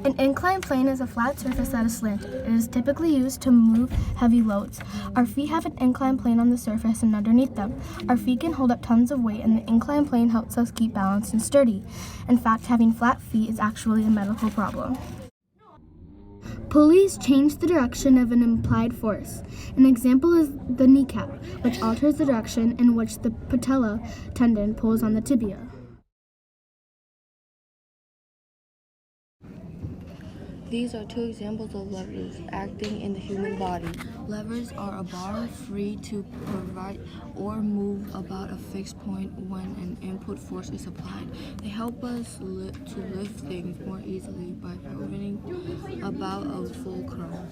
An inclined plane is a flat surface that is slanted. It is typically used to move heavy loads. Our feet have an inclined plane on the surface and underneath them. Our feet can hold up tons of weight, and the inclined plane helps us keep balanced and sturdy. In fact, having flat feet is actually a medical problem. Pulleys change the direction of an applied force. An example is the kneecap, which alters the direction in which the patella tendon pulls on the tibia. These are two examples of levers acting in the human body. Levers are a bar free to pivot or move about a fixed point when an input force is applied. They help us to lift things more easily by pivoting about a fulcrum.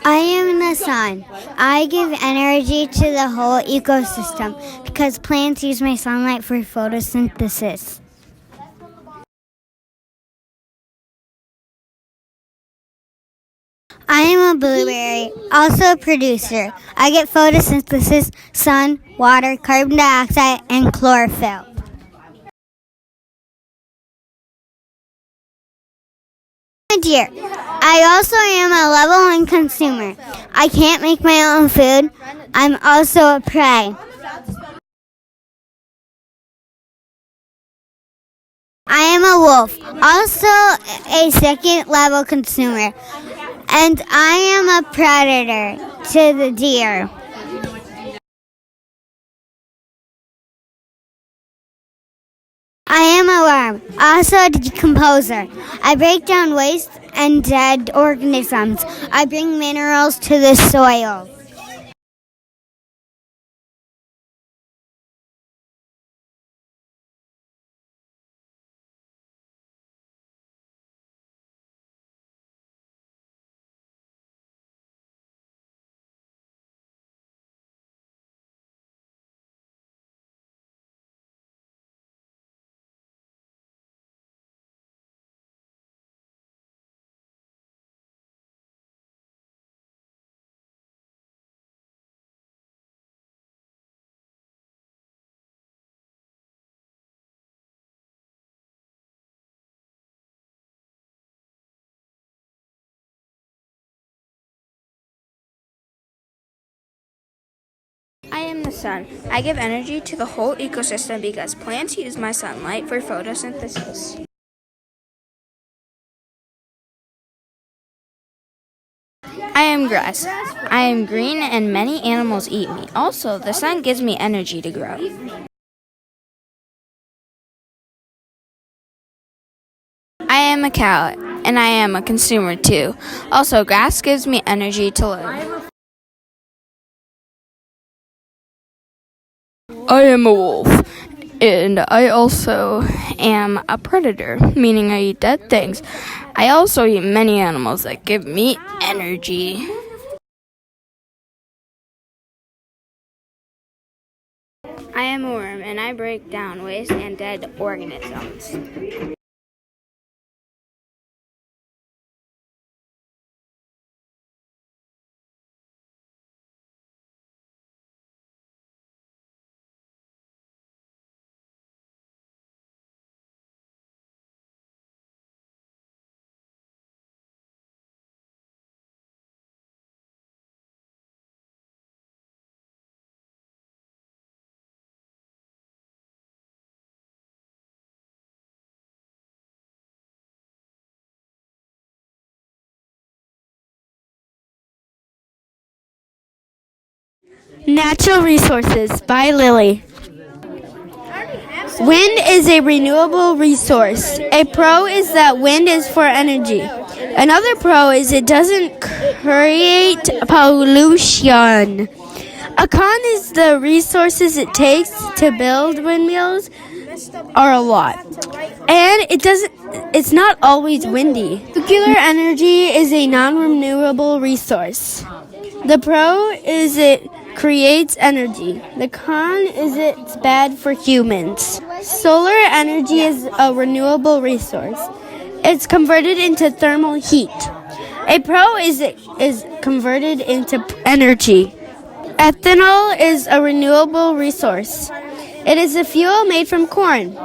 I am the sun. I give energy to the whole ecosystem because plants use my sunlight for photosynthesis. I am a blueberry, also a producer. I get photosynthesis, sun, water, carbon dioxide, and chlorophyll. My dear, I also am a level 1 consumer. I can't make my own food. I'm also a prey. I am a wolf, also a second level consumer, and I am a predator to the deer. I am a worm, also a decomposer. I break down waste and dead organisms. I bring minerals to the soil. I am the sun. I give energy to the whole ecosystem because plants use my sunlight for photosynthesis. I am grass. I am green and many animals eat me. Also, the sun gives me energy to grow. I am a cow. and I am a consumer too. Also, grass gives me energy to live. I am a wolf, and I also am a predator, meaning I eat dead things. I also eat many animals that give me energy. I am a worm, and I break down waste and dead organisms. Natural Resources by Lily. Wind is a renewable resource. A pro is that wind is for energy. Another pro is it doesn't create pollution. A con is the resources it takes to build windmills are a lot. And it's not always windy. Nuclear energy is a non-renewable resource. The pro is it creates energy. The con is it's bad for humans. Solar energy is a renewable resource. It's converted into thermal heat. A pro is it is converted into energy. Ethanol is a renewable resource. It is a fuel made from corn.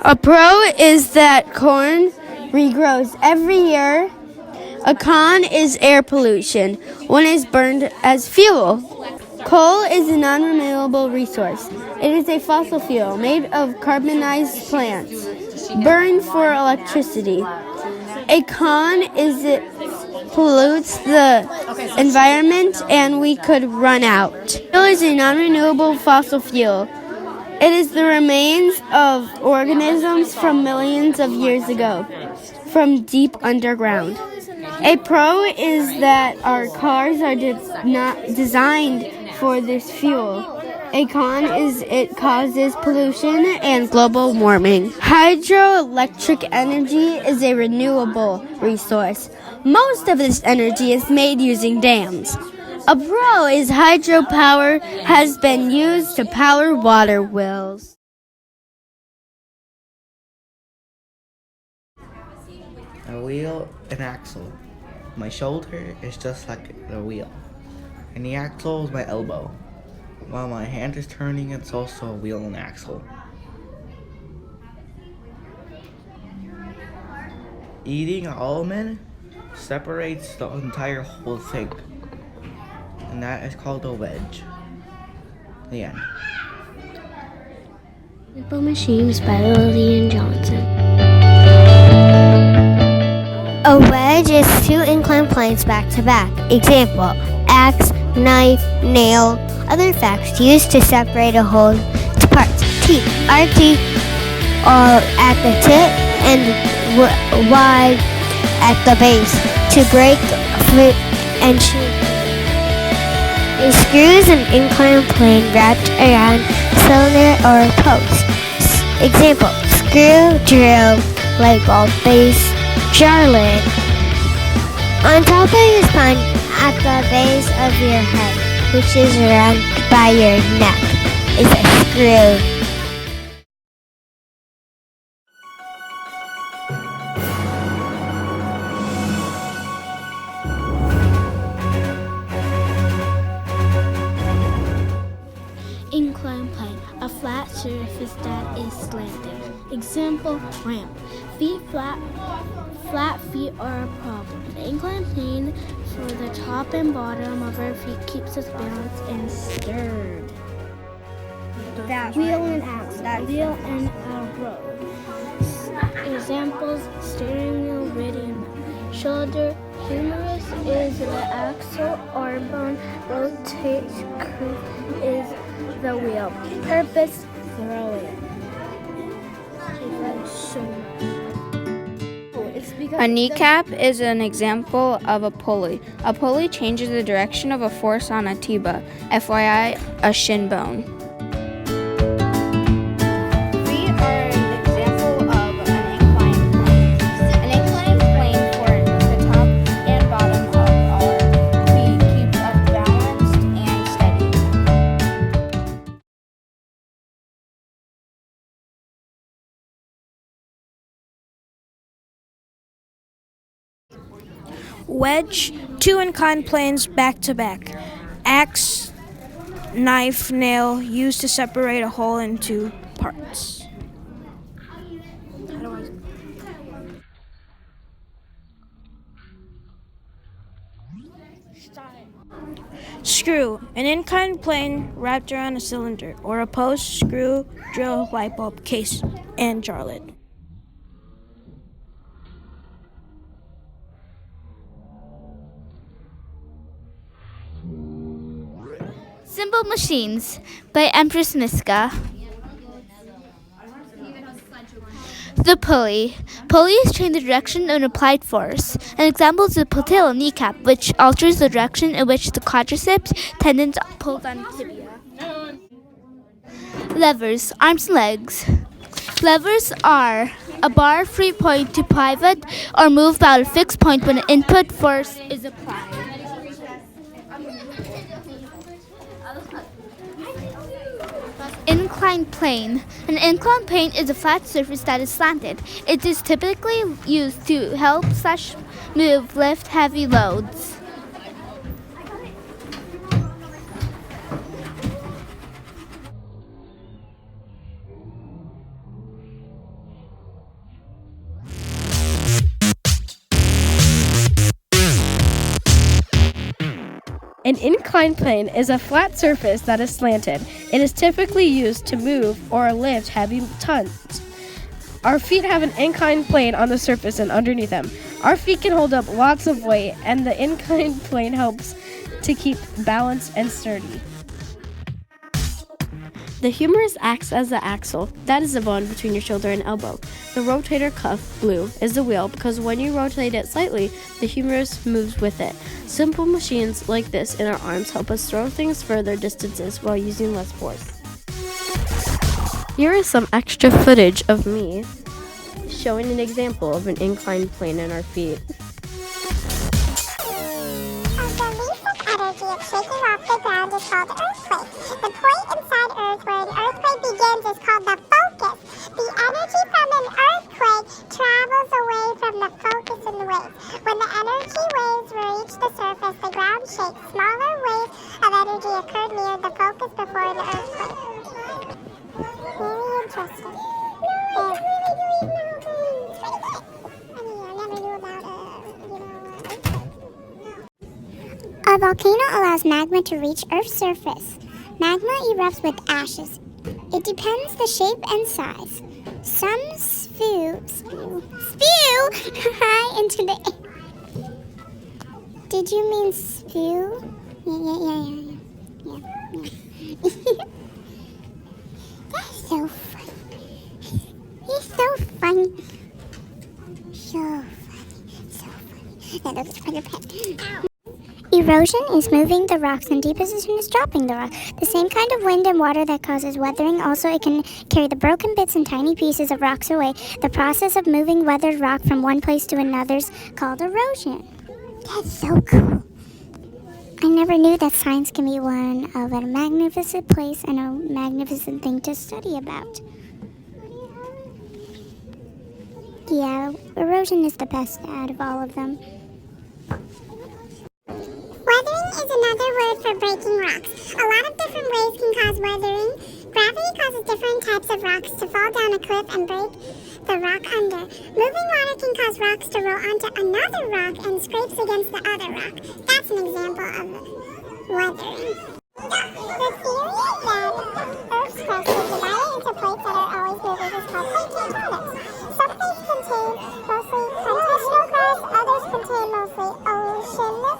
A pro is that corn regrows every year. A con is air pollution when it's burned as fuel. Coal is a non-renewable resource. It is a fossil fuel made of carbonized plants, burned for electricity. A con is it pollutes the environment and we could run out. Oil is a non-renewable fossil fuel. It is the remains of organisms from millions of years ago, from deep underground. A pro is that our cars are not designed for this fuel. A con is it causes pollution and global warming. Hydroelectric energy is a renewable resource. Most of this energy is made using dams. A pro is hydropower has been used to power water wells. A wheel and axle. My shoulder is just like the wheel, and the axle is my elbow. While my hand is turning, it's also a wheel and axle. Eating an almond separates the entire whole thing, and that is called a wedge. The end. Simple Machines by Lillian Johnson. A wedge is two inclined planes back to back. Example, axe, knife, nail. Other facts used to separate a whole to parts. Teeth. Our teeth are at the tip and wide at the base to break fruit and chew. A screw is an inclined plane wrapped around a cylinder or a post. Example, screw, drill, light bulb, base, jar lid. On top of your spine, at the base of your head, which is around by your neck, is a screw. Inclined plane, a flat surface that is slanted. Example, ramp. Flat feet are a problem. The inclined plane for the top and bottom of our feet keeps us balanced and stirred. Wheel and axle. Wheel and a road. Examples, steering wheel, radio, shoulder. Humerus is the axle or bone. Rotates, curve is the wheel. Purpose, throw it. Thank you so much. A kneecap is an example of a pulley. A pulley changes the direction of a force on a tibia, FYI, a shin bone. Feet are an example of an inclined plane. An inclined plane for the top and bottom of our feet keeps us balanced and steady. Wedge, two inclined planes back to back. Axe, knife, nail, used to separate a whole into parts. Screw, an inclined plane wrapped around a cylinder, or a post, screw, drill, light bulb, case, and jar lid. Simple Machines by Empress Miska. The pulley. Pulleys change the direction of an applied force. An example is the patella kneecap, which alters the direction in which the quadriceps tendons pulls on the tibia. Levers, arms and legs. Levers are a bar free point to pivot or move about a fixed point when an input force is applied. Inclined plane. An inclined plane is a flat surface that is slanted. It is typically used to help move lift heavy loads. An inclined plane is a flat surface that is slanted. It is typically used to move or lift heavy tons. Our feet have an inclined plane on the surface and underneath them. Our feet can hold up lots of weight, and the inclined plane helps to keep balanced and sturdy. The humerus acts as the axle, that is the bone between your shoulder and elbow. The rotator cuff, blue, is the wheel because when you rotate it slightly, the humerus moves with it. Simple machines like this in our arms help us throw things further distances while using less force. Here is some extra footage of me showing an example of an inclined plane in our feet. Energy of shaking off the ground is called earthquake. The point inside Earth where an earthquake begins is called the focus. The energy from an earthquake travels away from the focus in the waves. When the energy waves reach the surface, the ground shakes. Smaller waves of energy occurred near the focus before the earthquake. Very interesting. It's really good. I mean, I never knew about a volcano allows magma to reach Earth's surface. Magma erupts with ashes. It depends the shape and size. Some spew high into the air. Did you mean spew? Yeah. That's so funny. He's so funny. So funny. Now look at your pet. Erosion is moving the rocks and deposition is dropping the rock. The same kind of wind and water that causes weathering. Also, it can carry the broken bits and tiny pieces of rocks away. The process of moving weathered rock from one place to another is called erosion. That's so cool. I never knew that science can be one of a magnificent place and a magnificent thing to study about. Yeah, erosion is the best out of all of them. Weathering is another word for breaking rocks. A lot of different ways can cause weathering. Gravity causes different types of rocks to fall down a cliff and break the rock under. Moving water can cause rocks to roll onto another rock and scrapes against the other rock. That's an example of weathering. The theory that Earth's crust is divided into plates that are always moving is called plate tectonics. Some plates contain mostly continental crust, others contain mostly oceanic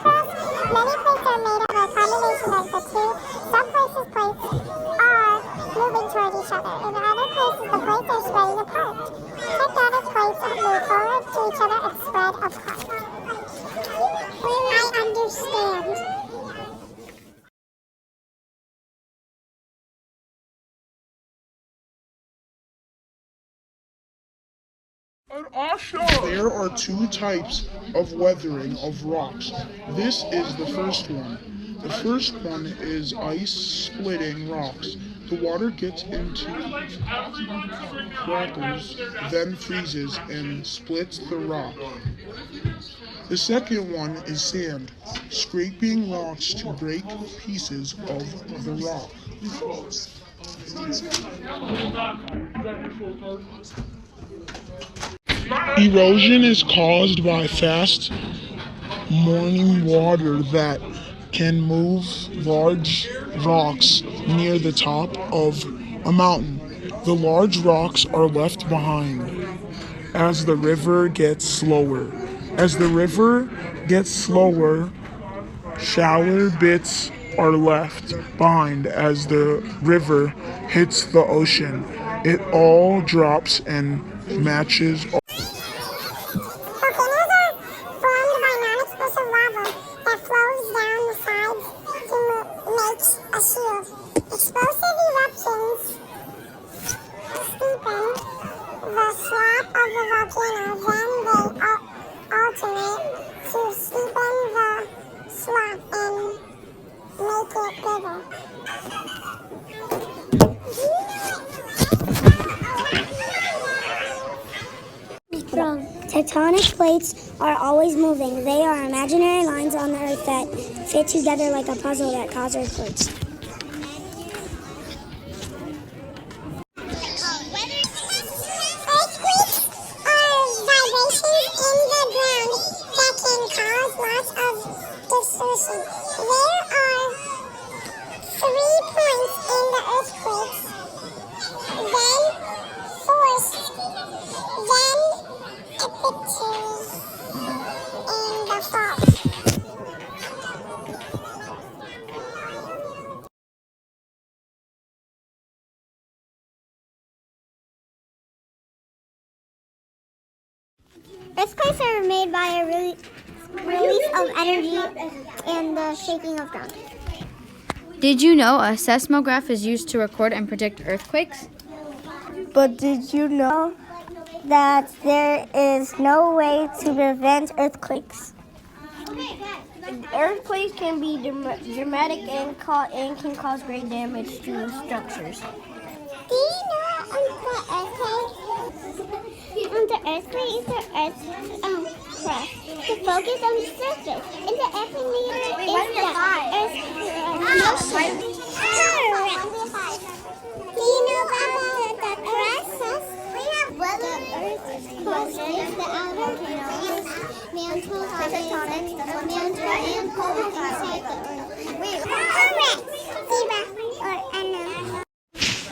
crust. Many plates are made of a combination of the two. Some places plates are moving toward each other. In other places, the plates are spreading apart. Tectonic plates move forward to each other and spread apart. I understand. There are two types of weathering of rocks. This is the first one. The first one is ice splitting rocks. The water gets into crackles, then freezes and splits the rock. The second one is sand, scraping rocks to break pieces of the rock. Erosion is caused by fast moving water that can move large rocks near the top of a mountain. The large rocks are left behind as the river gets slower. As the river gets slower, shallower bits are left behind as the river hits the ocean. It all drops and matches. Volcanoes are formed by non-explosive lava that flows down the sides to make a shield. Explosive eruptions steepen the slope of the volcano, then they alternate to steepen the slope and make it bigger. Tectonic plates are always moving. They are imaginary lines on the earth that fit together like a puzzle that cause earthquakes. Earthquakes are vibrations in the ground that can cause lots of distortion. There are 3 points in the earthquakes, then force, then epicenters in the fault. Earthquakes are made by a release of energy and the shaking of ground. Did you know a seismograph is used to record and predict earthquakes? But did you know that there is no way to prevent earthquakes? Earthquakes can be dramatic and can cause great damage to structures. Do you know the earthquake is the Earth's crust. The focus on the surface. And the epicenter is the Earth's motion. Do you know about the crust? The Earth's crust is the outer mantle and polar inside the Earth. Correct. Zebra or unknown.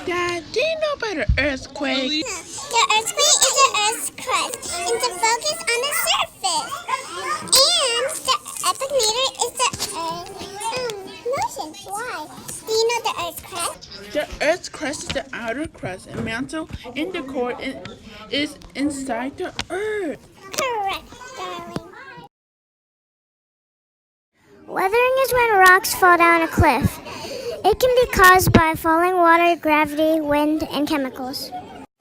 Dad, do you know about an earthquake? The earthquake is the Earth's crust and the focus on the surface. And the epicenter is the Earth's motion. Why? Do you know the Earth's crust? The Earth's crust is the outer crust, and mantle in the core is inside the Earth. Correct, darling. Weathering is when rocks fall down a cliff. It can be caused by falling water, gravity, wind, and chemicals.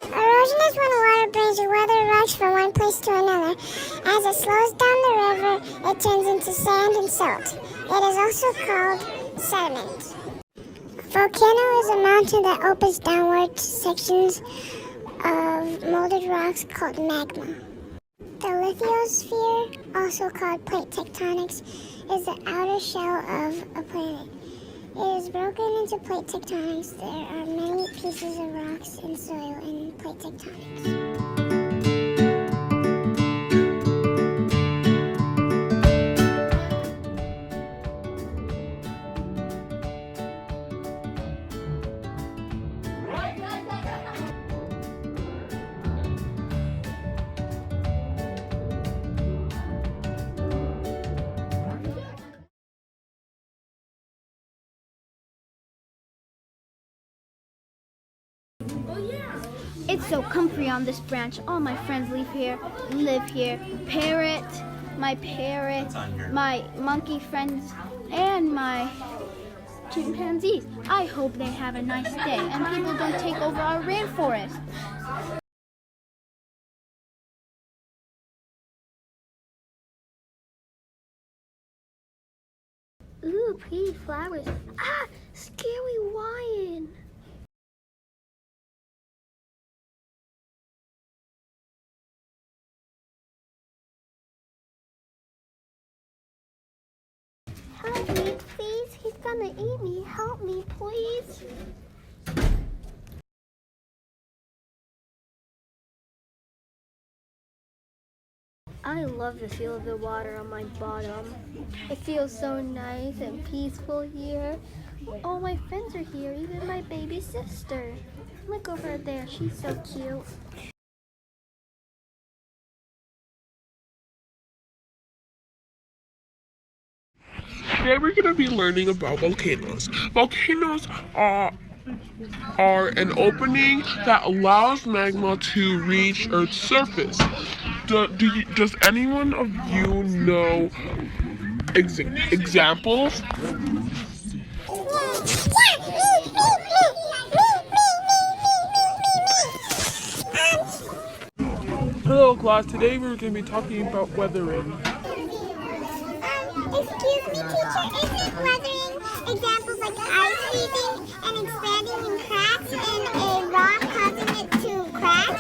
Erosion is when water brings weathered rocks from one place to another. As it slows down the river, it turns into sand and silt. It is also called sediment. A volcano is a mountain that opens downward to sections of molded rocks called magma. The lithosphere, also called plate tectonics, is the outer shell of a planet. It is broken into plate tectonics. There are many pieces of rocks and soil in plate tectonics. It's so comfy on this branch. All my friends live here. Parrot, my monkey friends, and my chimpanzees. I hope they have a nice day and people don't take over our rainforest. Ooh, pretty flowers. Ah, scary lion. Help me, please. He's gonna eat me. Help me, please. I love the feel of the water on my bottom. It feels so nice and peaceful here. All my friends are here, even my baby sister. Look over there, she's so cute. Today we're going to be learning about volcanoes. Volcanoes are an opening that allows magma to reach Earth's surface. Does anyone of you know examples? Hello class, today we're going to be talking about weathering. Excuse me, teacher, isn't weathering examples like ice freezing and expanding in cracks and a rock causing it to crack?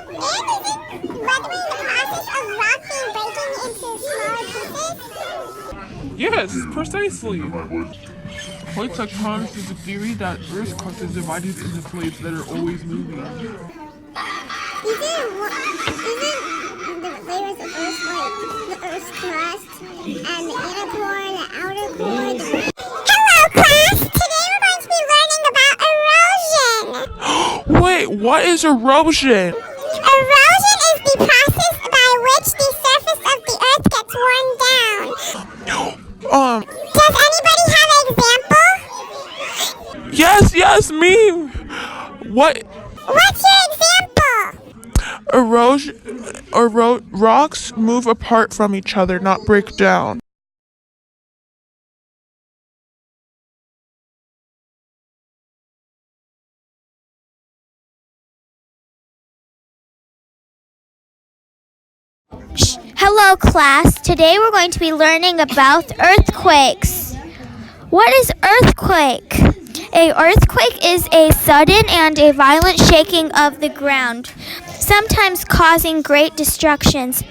And isn't weathering the process of rock being breaking into smaller pieces? Yes, precisely. Plate tectonics is a theory that Earth's crust is divided into plates that are always moving. Isn't the layers of Earth like the Earth's crust and the inner core and the outer core? Hello, class! Today we're going to be learning about erosion. Wait, what is erosion? Erosion is the process by which the surface of the Earth gets worn down. Does anybody have an example? Yes, me. What? What's your example? Rocks move apart from each other, not break down. Hello, class. Today we're going to be learning about earthquakes. What is earthquake? A earthquake is a sudden and a violent shaking of the ground, sometimes causing great destructions.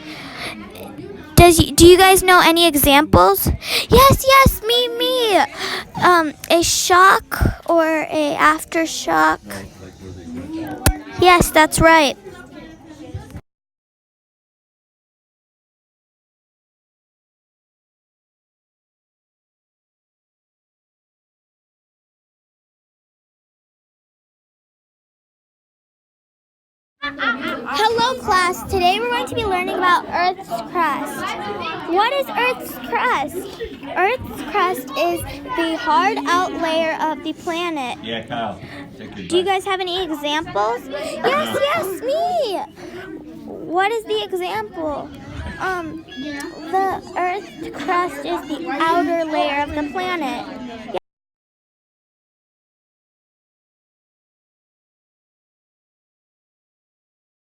Do you guys know any examples? Yes, me. A shock or a aftershock. Yes, that's right. Hello, class. Today we're going to be learning about Earth's crust. What is Earth's crust? Earth's crust is the hard out layer of the planet. Yeah, Kyle. Do you guys have any examples? Yes, me. What is the example? The Earth's crust is the outer layer of the planet.